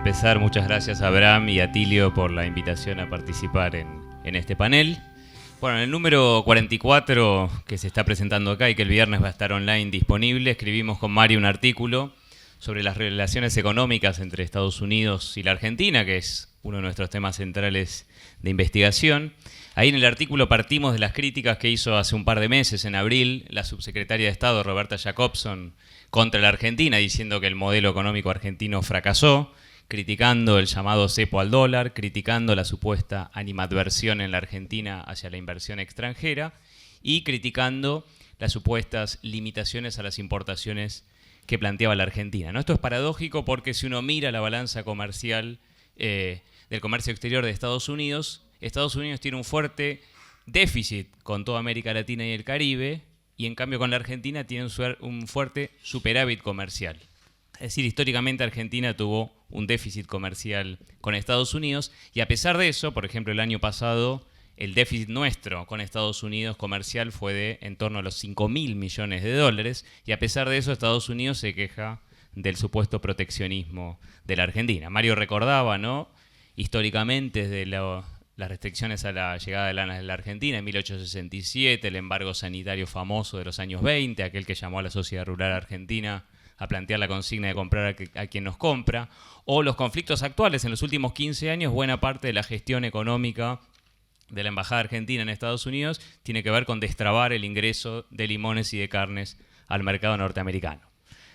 empezar, muchas gracias a Abraham y a Tilio por la invitación a participar en este panel. Bueno, en el número 44 que se está presentando acá y que el viernes va a estar online disponible, escribimos con Mario un artículo sobre las relaciones económicas entre Estados Unidos y la Argentina, que es uno de nuestros temas centrales de investigación. Ahí en el artículo partimos de las críticas que hizo hace un par de meses, en abril, la subsecretaria de Estado, Roberta Jacobson, contra la Argentina, diciendo que el modelo económico argentino fracasó, criticando el llamado cepo al dólar, criticando la supuesta animadversión en la Argentina hacia la inversión extranjera y criticando las supuestas limitaciones a las importaciones que planteaba la Argentina, ¿no? Esto es paradójico porque si uno mira la balanza comercial del comercio exterior de Estados Unidos tiene un fuerte déficit con toda América Latina y el Caribe, y en cambio con la Argentina tiene un fuerte superávit comercial. Es decir, históricamente Argentina tuvo un déficit comercial con Estados Unidos, y a pesar de eso, por ejemplo, el año pasado, el déficit nuestro con Estados Unidos comercial fue de en torno a los 5.000 millones de dólares, y a pesar de eso Estados Unidos se queja del supuesto proteccionismo de la Argentina. Mario recordaba, ¿no?, históricamente desde las restricciones a la llegada de la Argentina en 1867, el embargo sanitario famoso de los años 20, aquel que llamó a la sociedad rural argentina a plantear la consigna de comprar a quien nos compra, o los conflictos actuales en los últimos 15 años, buena parte de la gestión económica de la Embajada Argentina en Estados Unidos tiene que ver con destrabar el ingreso de limones y de carnes al mercado norteamericano.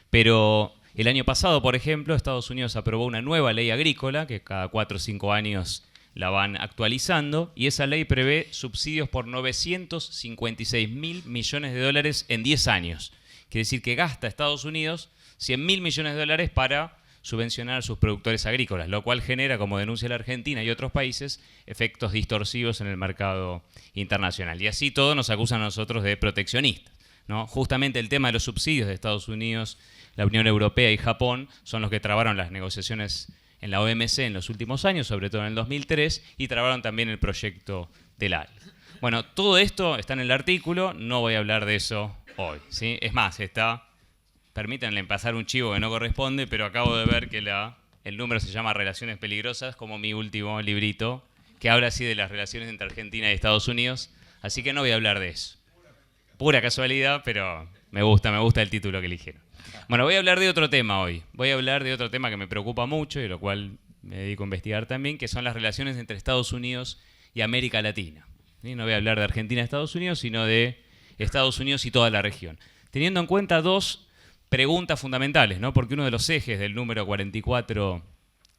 Pero el año pasado, por ejemplo, Estados Unidos aprobó una nueva ley agrícola, que cada 4 o 5 años la van actualizando, y esa ley prevé subsidios por 956.000 millones de dólares en 10 años. Quiere decir que gasta Estados Unidos 100.000 millones de dólares para subvencionar a sus productores agrícolas, lo cual genera, como denuncia la Argentina y otros países, efectos distorsivos en el mercado internacional. Y así todo nos acusan a nosotros de proteccionistas, ¿no? Justamente el tema de los subsidios de Estados Unidos, la Unión Europea y Japón son los que trabaron las negociaciones en la OMC en los últimos años, sobre todo en el 2003, y trabaron también el proyecto del ALE. Bueno, todo esto está en el artículo, no voy a hablar de eso hoy, ¿sí? Es más, permítanle pasar un chivo que no corresponde, pero acabo de ver que el número se llama Relaciones Peligrosas, como mi último librito, que habla así de las relaciones entre Argentina y Estados Unidos, así que no voy a hablar de eso. Pura casualidad, pero me gusta el título que eligieron. Bueno, voy a hablar de otro tema hoy. Voy a hablar de otro tema que me preocupa mucho y lo cual me dedico a investigar también, que son las relaciones entre Estados Unidos y América Latina. ¿Sí? No voy a hablar de Argentina y Estados Unidos, sino de Estados Unidos y toda la región. Teniendo en cuenta dos preguntas fundamentales, ¿no? Porque uno de los ejes del número 44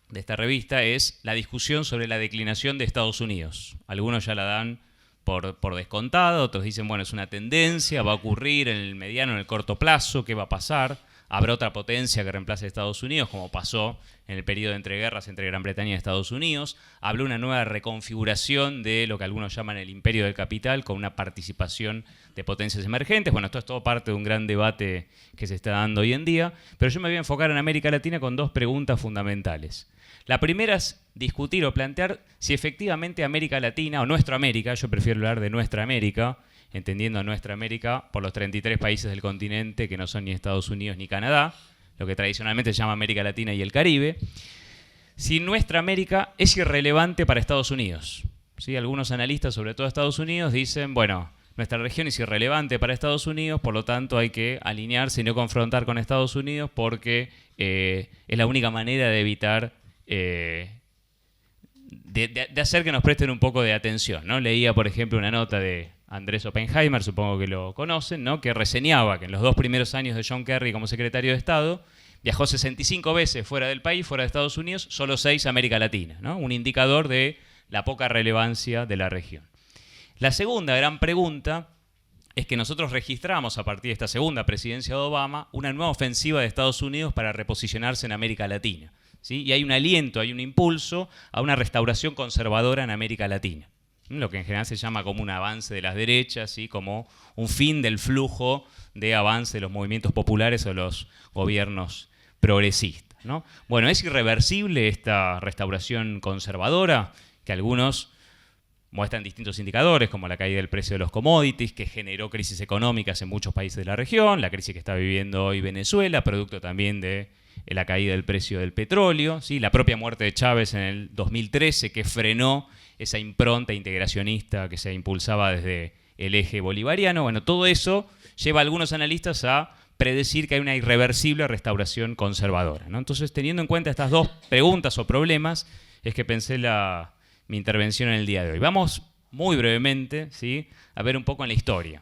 de esta revista es la discusión sobre la declinación de Estados Unidos. Algunos ya la dan por descontada, otros dicen, bueno, es una tendencia, va a ocurrir en el mediano, en el corto plazo, ¿qué va a pasar? Habrá otra potencia que reemplace a Estados Unidos, como pasó en el periodo de entreguerras entre Gran Bretaña y Estados Unidos. Habrá una nueva reconfiguración de lo que algunos llaman el imperio del capital, con una participación de potencias emergentes. Bueno, esto es todo parte de un gran debate que se está dando hoy en día, pero yo me voy a enfocar en América Latina con dos preguntas fundamentales. La primera es discutir o plantear si efectivamente América Latina, o nuestra América, yo prefiero hablar de nuestra América, entendiendo a nuestra América por los 33 países del continente que no son ni Estados Unidos ni Canadá, lo que tradicionalmente se llama América Latina y el Caribe, si nuestra América es irrelevante para Estados Unidos. ¿Sí? Algunos analistas, sobre todo Estados Unidos, dicen, bueno, nuestra región es irrelevante para Estados Unidos, por lo tanto hay que alinearse y no confrontar con Estados Unidos porque es la única manera de evitar de hacer que nos presten un poco de atención, ¿no? Leía, por ejemplo, una nota de Andrés Oppenheimer, supongo que lo conocen, ¿no?, que reseñaba que en los 2 primeros años de John Kerry como secretario de Estado viajó 65 veces fuera del país, fuera de Estados Unidos, solo 6 a América Latina, ¿no? Un indicador de la poca relevancia de la región. La segunda gran pregunta es que nosotros registramos a partir de esta segunda presidencia de Obama una nueva ofensiva de Estados Unidos para reposicionarse en América Latina, ¿sí? Y hay un aliento, hay un impulso a una restauración conservadora en América Latina, lo que en general se llama como un avance de las derechas, ¿sí?, como un fin del flujo de avance de los movimientos populares o los gobiernos progresistas, ¿no? Bueno, ¿es irreversible esta restauración conservadora? Que algunos muestran distintos indicadores, como la caída del precio de los commodities, que generó crisis económicas en muchos países de la región, la crisis que está viviendo hoy Venezuela, producto también de la caída del precio del petróleo, ¿sí? La propia muerte de Chávez en el 2013 que frenó esa impronta integracionista que se impulsaba desde el eje bolivariano. Bueno, todo eso lleva a algunos analistas a predecir que hay una irreversible restauración conservadora, ¿no? Entonces, teniendo en cuenta estas dos preguntas o problemas, es que pensé mi intervención en el día de hoy. Vamos muy brevemente, ¿sí?, a ver un poco en la historia.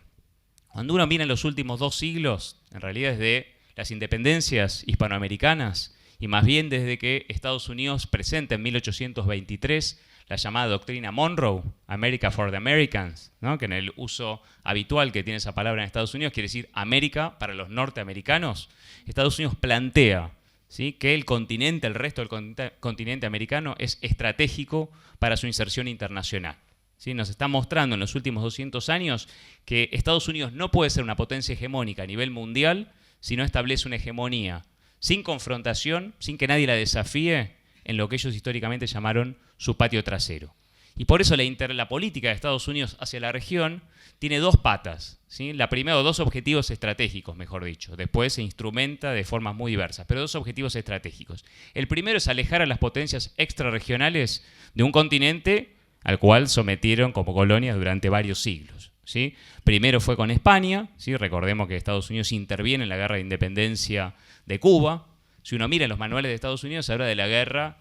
Cuando uno mira en los últimos 2 siglos, en realidad desde las independencias hispanoamericanas y más bien desde que Estados Unidos presenta en 1823 la llamada doctrina Monroe, America for the Americans, ¿no?, que en el uso habitual que tiene esa palabra en Estados Unidos quiere decir América para los norteamericanos. Estados Unidos plantea, ¿sí?, que el continente, el resto del continente americano es estratégico para su inserción internacional. ¿Sí? Nos está mostrando en los últimos 200 años que Estados Unidos no puede ser una potencia hegemónica a nivel mundial si no establece una hegemonía sin confrontación, sin que nadie la desafíe en lo que ellos históricamente llamaron su patio trasero. Y por eso la política de Estados Unidos hacia la región tiene 2 patas, ¿sí? La primera, 2 objetivos estratégicos, mejor dicho. Después se instrumenta de formas muy diversas, pero 2 objetivos estratégicos. El primero es alejar a las potencias extrarregionales de un continente al cual sometieron como colonias durante varios siglos, ¿sí? Primero fue con España, ¿sí? Recordemos que Estados Unidos interviene en la guerra de independencia de Cuba. Si uno mira en los manuales de Estados Unidos, se habla de la guerra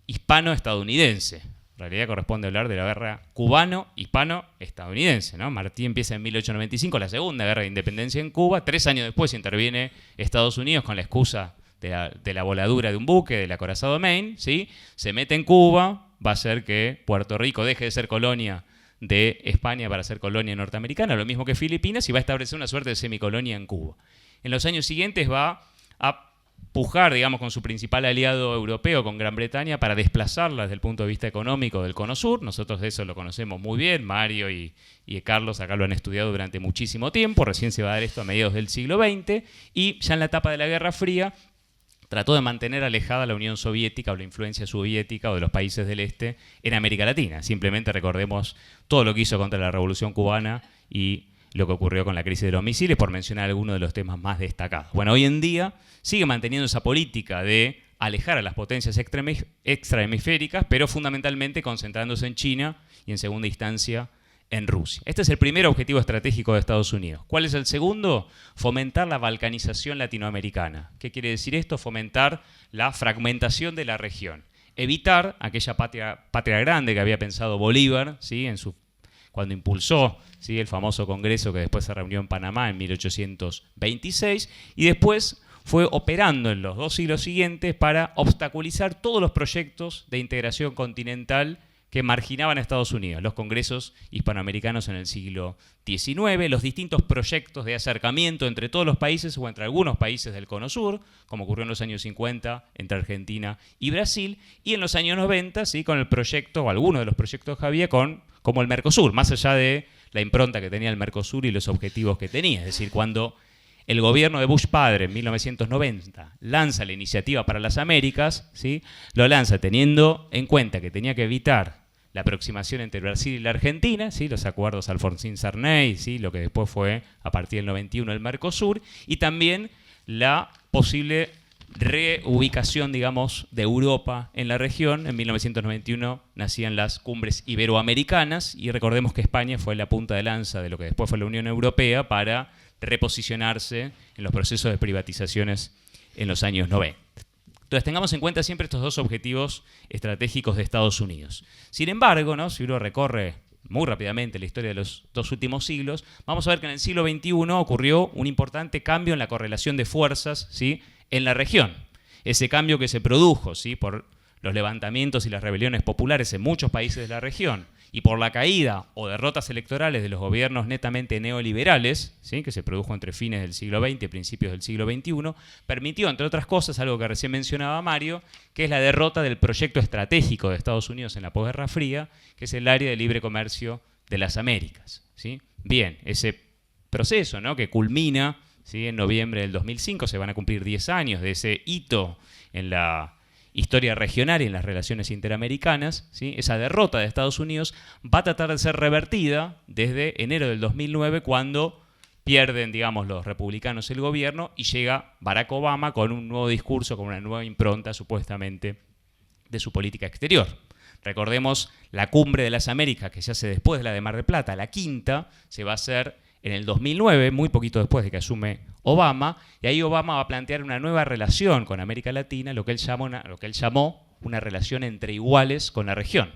hispano-estadounidense. En realidad corresponde hablar de la guerra cubano-hispano-estadounidense, ¿no? Martí empieza en 1895, la segunda guerra de independencia en Cuba. 3 años después interviene Estados Unidos con la excusa de la voladura de un buque, del acorazado Maine, ¿sí? Se mete en Cuba, va a hacer que Puerto Rico deje de ser colonia de España para ser colonia norteamericana, lo mismo que Filipinas, y va a establecer una suerte de semicolonia en Cuba. En los años siguientes va a pujar, digamos, con su principal aliado europeo, con Gran Bretaña, para desplazarla desde el punto de vista económico del Cono Sur. Nosotros de eso lo conocemos muy bien, Mario y Carlos acá lo han estudiado durante muchísimo tiempo, recién se va a dar esto a mediados del siglo XX, y ya en la etapa de la Guerra Fría trató de mantener alejada la Unión Soviética o la influencia soviética o de los países del este en América Latina. Simplemente recordemos todo lo que hizo contra la Revolución Cubana y lo que ocurrió con la crisis de los misiles, por mencionar algunos de los temas más destacados. Bueno, hoy en día sigue manteniendo esa política de alejar a las potencias extrahemisféricas, pero fundamentalmente concentrándose en China y en segunda instancia en Rusia. Este es el primer objetivo estratégico de Estados Unidos. ¿Cuál es el segundo? Fomentar la balcanización latinoamericana. ¿Qué quiere decir esto? Fomentar la fragmentación de la región. Evitar aquella patria grande que había pensado Bolívar, ¿sí?, cuando impulsó, ¿sí?, el famoso congreso que después se reunió en Panamá en 1826, y después fue operando en los 2 siglos siguientes para obstaculizar todos los proyectos de integración continental que marginaban a Estados Unidos, los congresos hispanoamericanos en el siglo XIX, los distintos proyectos de acercamiento entre todos los países o entre algunos países del Cono Sur, como ocurrió en los años 50 entre Argentina y Brasil, y en los años 90, ¿sí?, con el proyecto, o algunos de los proyectos que había como el Mercosur, más allá de la impronta que tenía el Mercosur y los objetivos que tenía. Es decir, cuando el gobierno de Bush padre en 1990 lanza la Iniciativa para las Américas, ¿sí?, lo lanza teniendo en cuenta que tenía que evitar la aproximación entre Brasil y la Argentina, ¿sí?, los acuerdos Alfonsín-Sarney, ¿sí?, lo que después fue a partir del 91 el Mercosur, y también la posible reubicación, digamos, de Europa en la región. En 1991 nacían las cumbres iberoamericanas y recordemos que España fue la punta de lanza de lo que después fue la Unión Europea para reposicionarse en los procesos de privatizaciones en los años 90. Entonces tengamos en cuenta siempre estos 2 objetivos estratégicos de Estados Unidos. Sin embargo, ¿no?, si uno recorre muy rápidamente la historia de los 2 últimos siglos, vamos a ver que en el siglo XXI ocurrió un importante cambio en la correlación de fuerzas, ¿sí?, en la región. Ese cambio que se produjo, ¿sí?, por los levantamientos y las rebeliones populares en muchos países de la región y por la caída o derrotas electorales de los gobiernos netamente neoliberales, ¿sí?, que se produjo entre fines del siglo XX y principios del siglo XXI, permitió, entre otras cosas, algo que recién mencionaba Mario, que es la derrota del proyecto estratégico de Estados Unidos en la posguerra fría, que es el área de libre comercio de las Américas, ¿sí? Bien, ese proceso, ¿no?, que culmina, ¿sí?, en noviembre del 2005, se van a cumplir 10 años de ese hito en la historia regional y en las relaciones interamericanas, ¿sí?, esa derrota de Estados Unidos va a tratar de ser revertida desde enero del 2009, cuando pierden, digamos, los republicanos el gobierno y llega Barack Obama con un nuevo discurso, con una nueva impronta, supuestamente, de su política exterior. Recordemos la Cumbre de las Américas, que se hace después de la de Mar del Plata, la quinta, se va a hacer en el 2009, muy poquito después de que asume Obama, y ahí Obama va a plantear una nueva relación con América Latina, lo que él llamó una relación entre iguales con la región.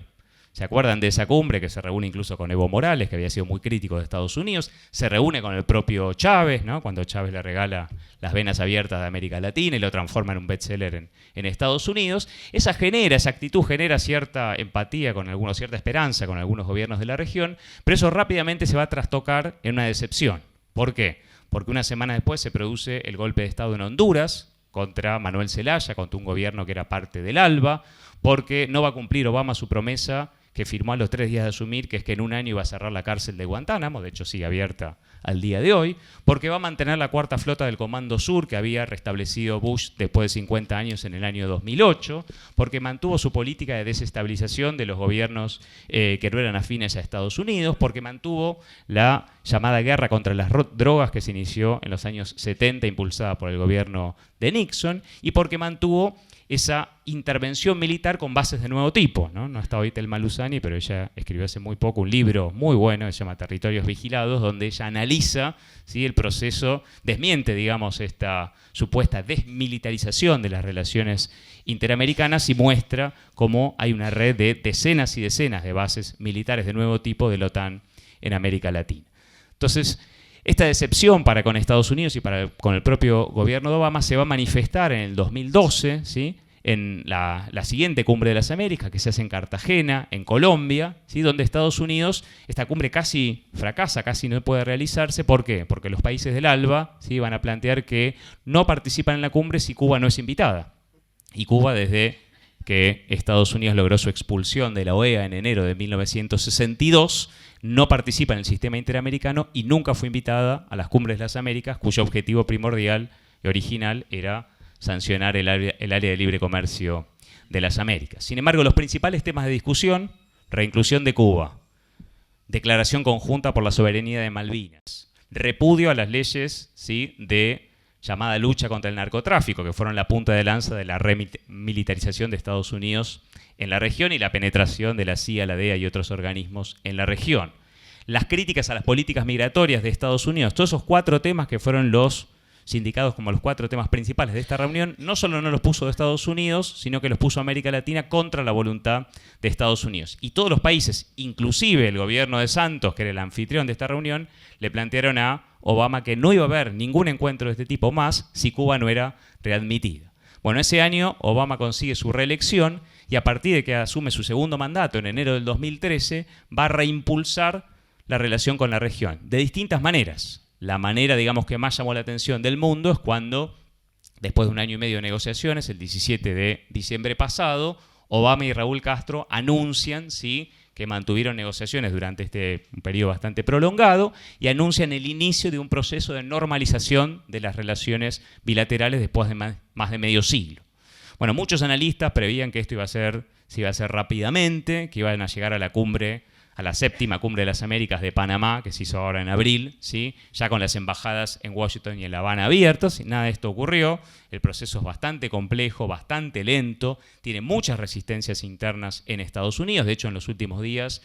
¿Se acuerdan de esa cumbre que se reúne incluso con Evo Morales, que había sido muy crítico de Estados Unidos? Se reúne con el propio Chávez, ¿no? Cuando Chávez le regala las venas abiertas de América Latina y lo transforma en un bestseller en Estados Unidos. Esa actitud genera cierta empatía con algunos, cierta esperanza con algunos gobiernos de la región, pero eso rápidamente se va a trastocar en una decepción. ¿Por qué? Porque una semana después se produce el golpe de Estado en Honduras contra Manuel Zelaya, contra un gobierno que era parte del ALBA, porque no va a cumplir Obama su promesa que firmó a los 3 días de asumir, que es que en un año iba a cerrar la cárcel de Guantánamo, de hecho sigue abierta al día de hoy, porque va a mantener la cuarta flota del Comando Sur que había restablecido Bush después de 50 años en el año 2008, porque mantuvo su política de desestabilización de los gobiernos que no eran afines a Estados Unidos, porque mantuvo la llamada guerra contra las drogas que se inició en los años 70, impulsada por el gobierno de Nixon, y porque mantuvo esa intervención militar con bases de nuevo tipo, ¿no? No está hoy Thelma Luzani, pero ella escribió hace muy poco un libro muy bueno, que se llama Territorios Vigilados, donde ella analiza, ¿sí?, el proceso, desmiente, digamos, esta supuesta desmilitarización de las relaciones interamericanas y muestra cómo hay una red de decenas y decenas de bases militares de nuevo tipo de la OTAN en América Latina. Entonces, esta decepción para con Estados Unidos y con el propio gobierno de Obama se va a manifestar en el 2012, ¿sí?, en la siguiente Cumbre de las Américas, que se hace en Cartagena, en Colombia, ¿sí?, donde Estados Unidos, esta cumbre casi fracasa, casi no puede realizarse. ¿Por qué? Porque los países del ALBA, ¿sí?, van a plantear que no participan en la cumbre si Cuba no es invitada. Y Cuba, desde que Estados Unidos logró su expulsión de la OEA en enero de 1962, no participa en el sistema interamericano y nunca fue invitada a las Cumbres de las Américas, cuyo objetivo primordial y original era sancionar el área de libre comercio de las Américas. Sin embargo, los principales temas de discusión: reinclusión de Cuba, declaración conjunta por la soberanía de Malvinas, repudio a las leyes, ¿sí?, de llamada lucha contra el narcotráfico, que fueron la punta de lanza de la remilitarización de Estados Unidos en la región y la penetración de la CIA, la DEA y otros organismos en la región. Las críticas a las políticas migratorias de Estados Unidos, todos esos 4 temas que fueron los sindicados como los 4 temas principales de esta reunión, no solo no los puso de Estados Unidos, sino que los puso América Latina contra la voluntad de Estados Unidos. Y todos los países, inclusive el gobierno de Santos, que era el anfitrión de esta reunión, le plantearon a Obama que no iba a haber ningún encuentro de este tipo más si Cuba no era readmitida. Bueno, ese año Obama consigue su reelección y a partir de que asume su segundo mandato en enero del 2013, va a reimpulsar la relación con la región de distintas maneras. La manera, digamos, que más llamó la atención del mundo es cuando, después de un año y medio de negociaciones, el 17 de diciembre pasado, Obama y Raúl Castro anuncian, ¿sí?, que mantuvieron negociaciones durante un periodo bastante prolongado y anuncian el inicio de un proceso de normalización de las relaciones bilaterales después de más de medio siglo. Bueno, muchos analistas prevían que esto se iba a hacer rápidamente, que iban a llegar a la séptima Cumbre de las Américas de Panamá, que se hizo ahora en abril, ¿sí?, ya con las embajadas en Washington y en La Habana abiertas, y nada de esto ocurrió. El proceso es bastante complejo, bastante lento, tiene muchas resistencias internas en Estados Unidos. De hecho, en los últimos días,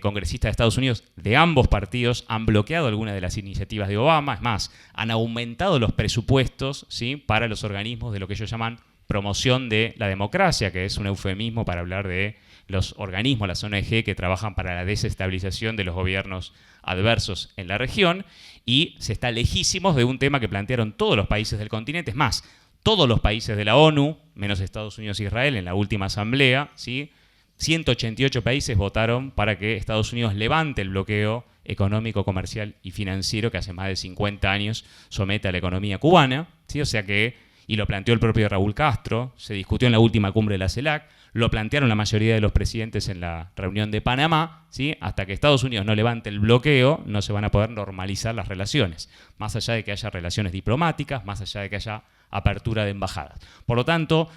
congresistas de Estados Unidos de ambos partidos han bloqueado algunas de las iniciativas de Obama. Es más, han aumentado los presupuestos, ¿sí?, para los organismos de lo que ellos llaman promoción de la democracia, que es un eufemismo para hablar de los organismos, las ONG, que trabajan para la desestabilización de los gobiernos adversos en la región, y se está lejísimos de un tema que plantearon todos los países del continente. Es más, todos los países de la ONU, menos Estados Unidos e Israel, en la última asamblea, ¿sí?, 188 países votaron para que Estados Unidos levante el bloqueo económico, comercial y financiero que hace más de 50 años somete a la economía cubana, ¿sí? O sea que, y lo planteó el propio Raúl Castro, se discutió en la última cumbre de la CELAC, lo plantearon la mayoría de los presidentes en la reunión de Panamá, ¿sí?, hasta que Estados Unidos no levante el bloqueo, no se van a poder normalizar las relaciones, más allá de que haya relaciones diplomáticas, más allá de que haya apertura de embajadas. Por lo tanto,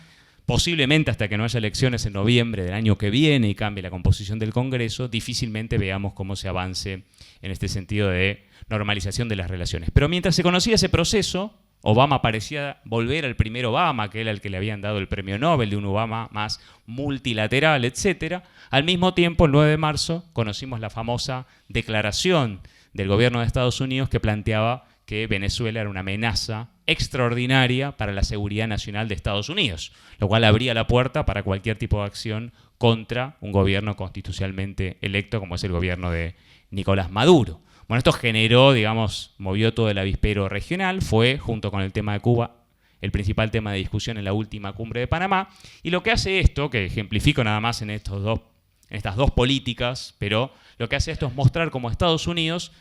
posiblemente hasta que no haya elecciones en noviembre del año que viene y cambie la composición del Congreso, difícilmente veamos cómo se avance en este sentido de normalización de las relaciones. Pero mientras se conocía ese proceso, Obama parecía volver al primer Obama, que era el que le habían dado el premio Nobel, de un Obama más multilateral, etc. Al mismo tiempo, el 9 de marzo, conocimos la famosa declaración del gobierno de Estados Unidos que planteaba que Venezuela era una amenaza extraordinaria para la seguridad nacional de Estados Unidos, lo cual abría la puerta para cualquier tipo de acción contra un gobierno constitucionalmente electo como es el gobierno de Nicolás Maduro. Bueno, esto generó, digamos, movió todo el avispero regional, fue, junto con el tema de Cuba, el principal tema de discusión en la última cumbre de Panamá, y lo que hace esto, que ejemplifico nada más en estas dos políticas, pero lo que hace esto es mostrar cómo Estados Unidos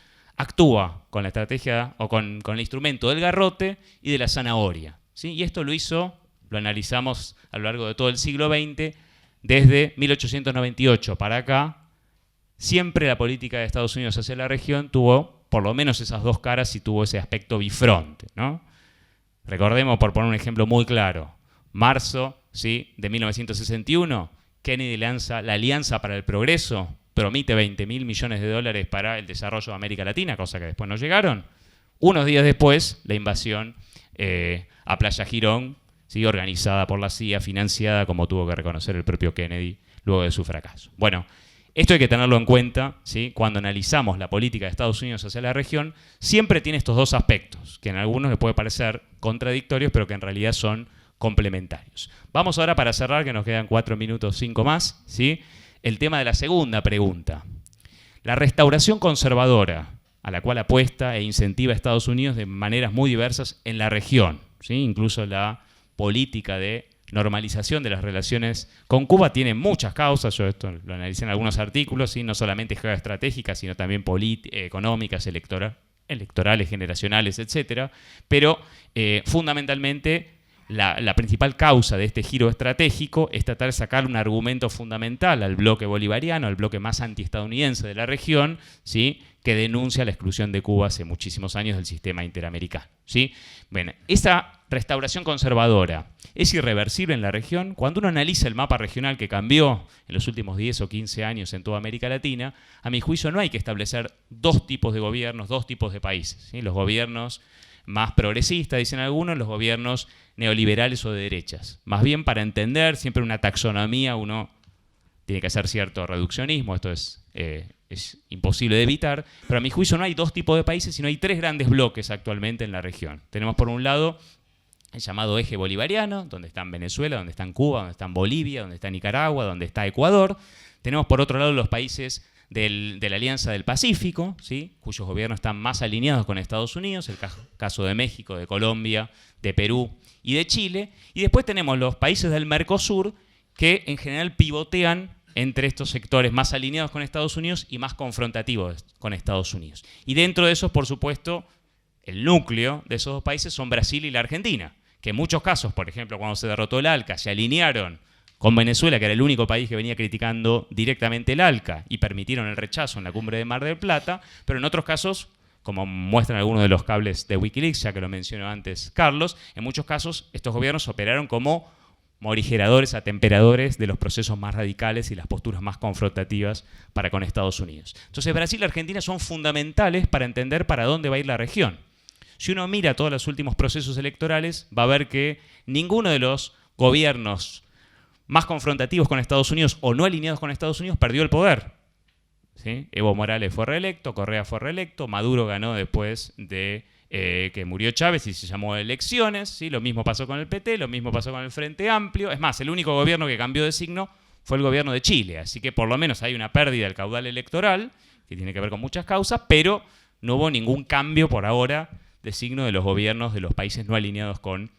actúa con la estrategia o con el instrumento del garrote y de la zanahoria, ¿sí? Y esto lo analizamos a lo largo de todo el siglo XX, desde 1898 para acá. Siempre la política de Estados Unidos hacia la región tuvo por lo menos esas dos caras y tuvo ese aspecto bifronte, ¿no? Recordemos, por poner un ejemplo muy claro, marzo, ¿sí?, de 1961, Kennedy lanza la Alianza para el Progreso, promete $20.000 millones para el desarrollo de América Latina, cosa que después no llegaron. Unos días después, la invasión a Playa Girón, ¿sí?, organizada por la CIA, financiada, como tuvo que reconocer el propio Kennedy luego de su fracaso. Bueno, esto hay que tenerlo en cuenta, ¿sí?, cuando analizamos la política de Estados Unidos hacia la región. Siempre tiene estos dos aspectos, que en algunos les puede parecer contradictorios, pero que en realidad son complementarios. Vamos ahora, para cerrar, que nos quedan 4 minutos, 5 más, ¿sí?, el tema de la segunda pregunta. La restauración conservadora, a la cual apuesta e incentiva a Estados Unidos de maneras muy diversas en la región, ¿sí?, incluso la política de normalización de las relaciones con Cuba tiene muchas causas. Yo esto lo analicé en algunos artículos, ¿sí?, no solamente geoestratégicas, sino también económicas, electorales, generacionales, etc. Pero fundamentalmente la principal causa de este giro estratégico es tratar de sacar un argumento fundamental al bloque bolivariano, al bloque más antiestadounidense de la región, ¿sí?, que denuncia la exclusión de Cuba hace muchísimos años del sistema interamericano, ¿sí? Bueno, esa restauración conservadora es irreversible en la región. Cuando uno analiza el mapa regional que cambió en los últimos 10 o 15 años en toda América Latina, a mi juicio no hay que establecer dos tipos de gobiernos, dos tipos de países, ¿sí? Los gobiernos más progresistas, dicen algunos, los gobiernos neoliberales o de derechas. Más bien, para entender siempre una taxonomía, uno tiene que hacer cierto reduccionismo, esto es imposible de evitar, pero a mi juicio no hay dos tipos de países, sino hay tres grandes bloques actualmente en la región. Tenemos por un lado el llamado eje bolivariano, donde están Venezuela, donde están Cuba, donde están Bolivia, donde está Nicaragua, donde está Ecuador. Tenemos por otro lado los países de la Alianza del Pacífico, ¿sí?, cuyos gobiernos están más alineados con Estados Unidos, el caso de México, de Colombia, de Perú y de Chile. Y después tenemos los países del Mercosur, que en general pivotean entre estos sectores más alineados con Estados Unidos y más confrontativos con Estados Unidos. Y dentro de esos, por supuesto, el núcleo de esos dos países son Brasil y la Argentina, que en muchos casos, por ejemplo, cuando se derrotó el ALCA, se alinearon con Venezuela, que era el único país que venía criticando directamente el ALCA, y permitieron el rechazo en la cumbre de Mar del Plata, pero en otros casos, como muestran algunos de los cables de Wikileaks, ya que lo mencionó antes Carlos, en muchos casos estos gobiernos operaron como morigeradores, atemperadores de los procesos más radicales y las posturas más confrontativas para con Estados Unidos. Entonces, Brasil y Argentina son fundamentales para entender para dónde va a ir la región. Si uno mira todos los últimos procesos electorales, va a ver que ninguno de los gobiernos más confrontativos con Estados Unidos o no alineados con Estados Unidos perdió el poder, ¿sí? Evo Morales fue reelecto, Correa fue reelecto, Maduro ganó después de que murió Chávez y se llamó elecciones, ¿sí? Lo mismo pasó con el PT, lo mismo pasó con el Frente Amplio. Es más, el único gobierno que cambió de signo fue el gobierno de Chile, así que por lo menos hay una pérdida del caudal electoral, que tiene que ver con muchas causas, pero no hubo ningún cambio por ahora de signo de los gobiernos de los países no alineados con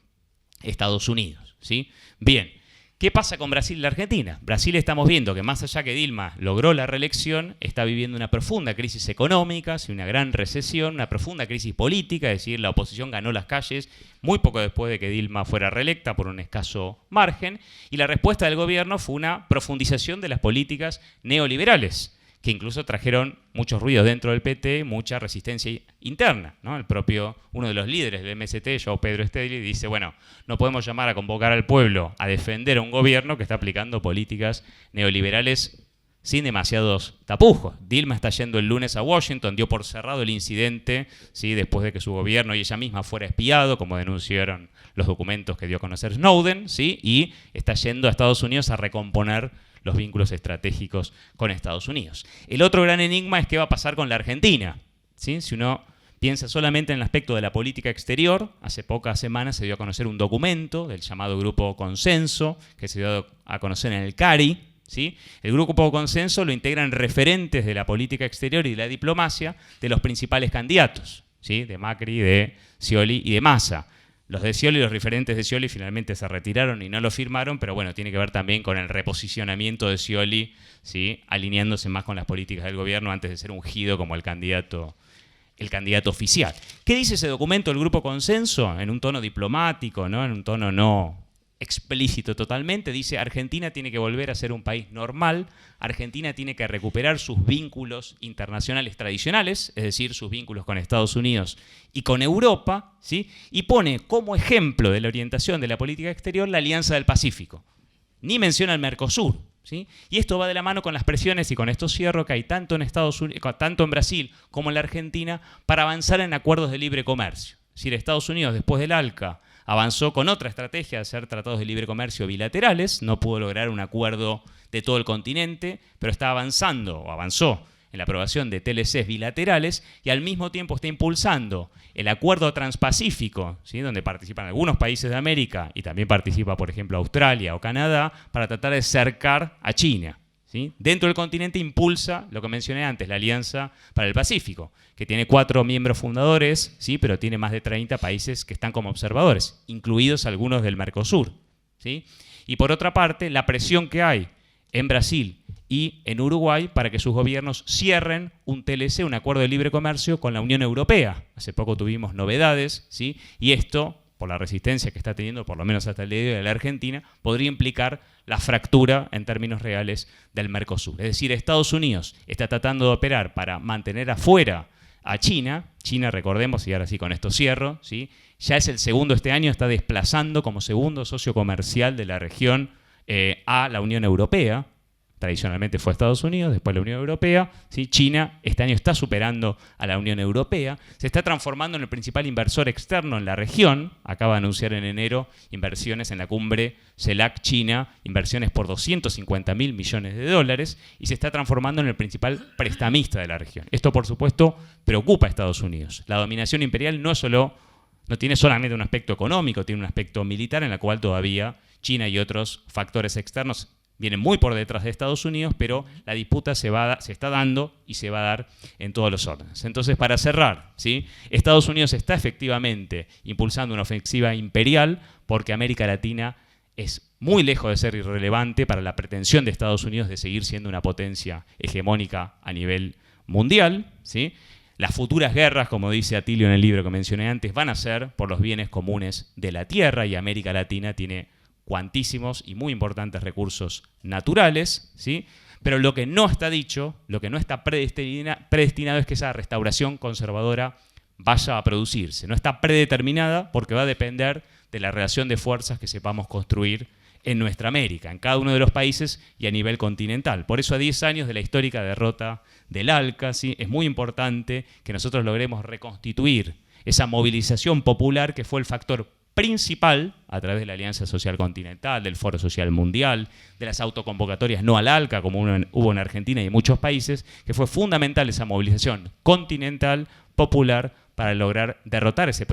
Estados Unidos, ¿sí? Bien, ¿qué pasa con Brasil y la Argentina? Brasil, estamos viendo que más allá que Dilma logró la reelección, está viviendo una profunda crisis económica, una gran recesión, una profunda crisis política, es decir, la oposición ganó las calles muy poco después de que Dilma fuera reelecta por un escaso margen, y la respuesta del gobierno fue una profundización de las políticas neoliberales, que incluso trajeron muchos ruidos dentro del PT, mucha resistencia interna, ¿no? Uno de los líderes del MST, João Pedro Stedley, dice, bueno, no podemos llamar a convocar al pueblo a defender a un gobierno que está aplicando políticas neoliberales sin demasiados tapujos. Dilma está yendo el lunes a Washington, dio por cerrado el incidente, ¿sí?, después de que su gobierno y ella misma fuera espiado, como denunciaron los documentos que dio a conocer Snowden, ¿sí?, y está yendo a Estados Unidos a recomponer los vínculos estratégicos con Estados Unidos. El otro gran enigma es qué va a pasar con la Argentina, ¿sí? Si uno piensa solamente en el aspecto de la política exterior, hace pocas semanas se dio a conocer un documento del llamado Grupo Consenso, que se dio a conocer en el CARI, ¿sí? El Grupo Consenso lo integran referentes de la política exterior y de la diplomacia de los principales candidatos, ¿sí?, de Macri, de Scioli y de Massa. Los de Scioli, los referentes de Scioli finalmente se retiraron y no lo firmaron, pero bueno, tiene que ver también con el reposicionamiento de Scioli, ¿sí?, alineándose más con las políticas del gobierno antes de ser ungido como el candidato oficial. ¿Qué dice ese documento del Grupo Consenso? En un tono diplomático, ¿no?, en un tono no explícito totalmente, dice: Argentina tiene que volver a ser un país normal, Argentina tiene que recuperar sus vínculos internacionales tradicionales, es decir, sus vínculos con Estados Unidos y con Europa, ¿sí?, y pone como ejemplo de la orientación de la política exterior la Alianza del Pacífico. Ni menciona el Mercosur, ¿sí? Y esto va de la mano con las presiones, y con esto cierro, que hay tanto en Estados Unidos, tanto en Brasil como en la Argentina, para avanzar en acuerdos de libre comercio. Es decir, Estados Unidos, después del ALCA, avanzó con otra estrategia de hacer tratados de libre comercio bilaterales, no pudo lograr un acuerdo de todo el continente, pero está avanzando, o avanzó, en la aprobación de TLCs bilaterales, y al mismo tiempo está impulsando el acuerdo transpacífico, ¿sí?, donde participan algunos países de América y también participa, por ejemplo, Australia o Canadá, para tratar de cercar a China, ¿sí? Dentro del continente impulsa lo que mencioné antes, la Alianza para el Pacífico, que tiene 4 miembros fundadores, ¿sí?, pero tiene más de 30 países que están como observadores, incluidos algunos del Mercosur, ¿sí? Y por otra parte, la presión que hay en Brasil y en Uruguay para que sus gobiernos cierren un TLC, un acuerdo de libre comercio, con la Unión Europea. Hace poco tuvimos novedades, ¿sí?, y esto, por la resistencia que está teniendo, por lo menos hasta el día de hoy, de la Argentina, podría implicar la fractura en términos reales del Mercosur. Es decir, Estados Unidos está tratando de operar para mantener afuera a China. China, recordemos, y ahora sí con esto cierro, ¿sí?, ya es el segundo este año, está desplazando como segundo socio comercial de la región a la Unión Europea. Tradicionalmente fue Estados Unidos, después la Unión Europea, ¿sí? China este año está superando a la Unión Europea, se está transformando en el principal inversor externo en la región. Acaba de anunciar en enero inversiones en la cumbre CELAC-China, inversiones por $250.000 millones, y se está transformando en el principal prestamista de la región. Esto, por supuesto, preocupa a Estados Unidos. La dominación imperial no tiene solamente un aspecto económico, tiene un aspecto militar, en el cual todavía China y otros factores externos vienen muy por detrás de Estados Unidos, pero la disputa se está dando y se va a dar en todos los órdenes. Entonces, para cerrar, ¿sí?, Estados Unidos está efectivamente impulsando una ofensiva imperial, porque América Latina es muy lejos de ser irrelevante para la pretensión de Estados Unidos de seguir siendo una potencia hegemónica a nivel mundial, ¿sí? Las futuras guerras, como dice Atilio en el libro que mencioné antes, van a ser por los bienes comunes de la tierra, y América Latina tiene cuantísimos y muy importantes recursos naturales, ¿sí? Pero lo que no está dicho, lo que no está predestinado es que esa restauración conservadora vaya a producirse. No está predeterminada, porque va a depender de la relación de fuerzas que sepamos construir en nuestra América, en cada uno de los países y a nivel continental. Por eso, a 10 años de la histórica derrota del ALCA, ¿sí?, es muy importante que nosotros logremos reconstituir esa movilización popular que fue el factor principal, a través de la Alianza Social Continental, del Foro Social Mundial, de las autoconvocatorias no al ALCA, como hubo en Argentina y en muchos países, que fue fundamental esa movilización continental, popular, para lograr derrotar ese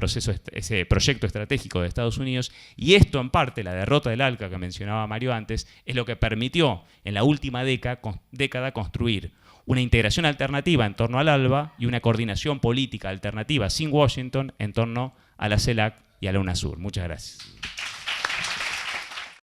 proyecto estratégico de Estados Unidos. Y esto, en parte, la derrota del ALCA que mencionaba Mario antes, es lo que permitió en la última década construir una integración alternativa en torno al ALBA y una coordinación política alternativa sin Washington en torno a la CELAC y a la UNASUR. Muchas gracias.